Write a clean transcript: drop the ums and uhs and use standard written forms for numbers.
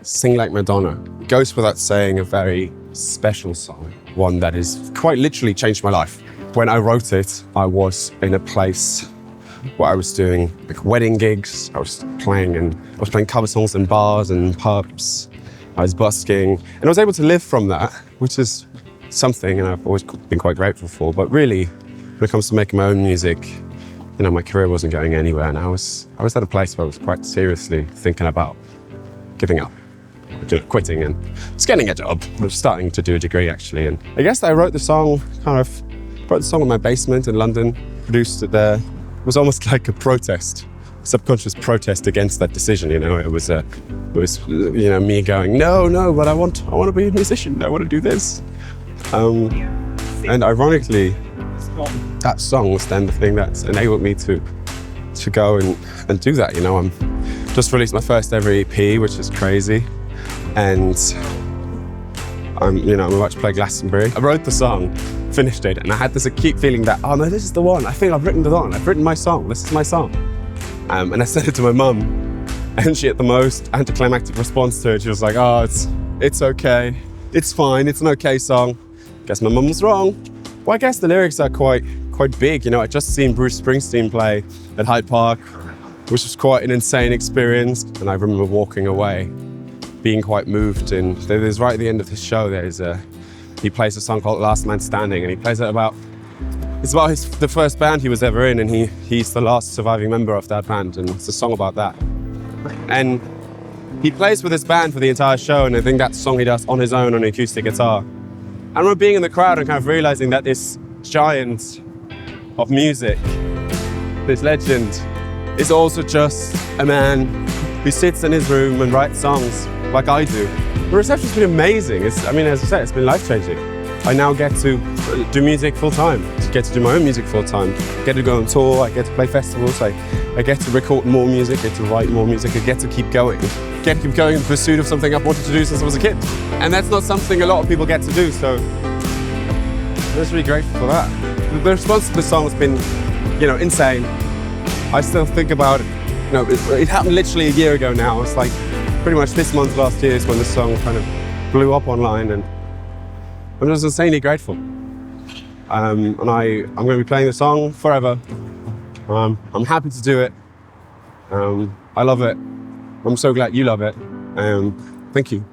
Sing Like Madonna. It goes without saying, a very special song, one that has quite literally changed my life. When I wrote it, I was in a place where I was doing like wedding gigs. I was playing cover songs in bars and pubs. I was busking, and I was able to live from that, which is something, and I've always been quite grateful for. But really, when it comes to making my own music, you know, my career wasn't going anywhere, and I was at a place where I was quite seriously thinking about giving up, quitting, and just getting a job. I was starting to do a degree actually, and I guess I wrote the song in my basement in London, produced it there. It was almost like a protest, a subconscious protest against that decision. You know, it was me going, no, but I want to be a musician. I want to do this. And ironically, that song was then the thing that enabled me to go and do that. You know, I'm just released my first ever EP, which is crazy, and I'm about to play Glastonbury. I wrote the song, finished it, and I had this acute feeling that, oh no, this is the one. I think I've written the one. I've written my song. This is my song. And I sent it to my mum, and she had the most anticlimactic response to it. She was like, oh, it's okay. It's fine. It's an okay song. Guess my mum was wrong. Well, I guess the lyrics are quite big. You know, I just seen Bruce Springsteen play at Hyde Park, which was quite an insane experience. And I remember walking away, being quite moved. And there's right at the end of his show, he plays a song called Last Man Standing, and he plays it about the first band he was ever in, and he's the last surviving member of that band, and it's a song about that. And he plays with his band for the entire show, and I think that song he does on his own on an acoustic guitar. I remember being in the crowd and kind of realizing that this giant of music, this legend, is also just a man who sits in his room and writes songs like I do. The reception's been amazing. As I said, it's been life-changing. I now get to do music full-time, get to do my own music full-time, get to go on tour, I get to play festivals, I get to record more music, get to write more music, I get to keep going in pursuit of something I've wanted to do since I was a kid. And that's not something a lot of people get to do, so I'm just really grateful for that. The response to the song has been, insane. I still think about it. It happened literally a year ago now. It's like pretty much this month last year is when the song kind of blew up online, and I'm just insanely grateful. And I'm going to be playing the song forever. I'm happy to do it. I love it. I'm so glad you love it. Thank you.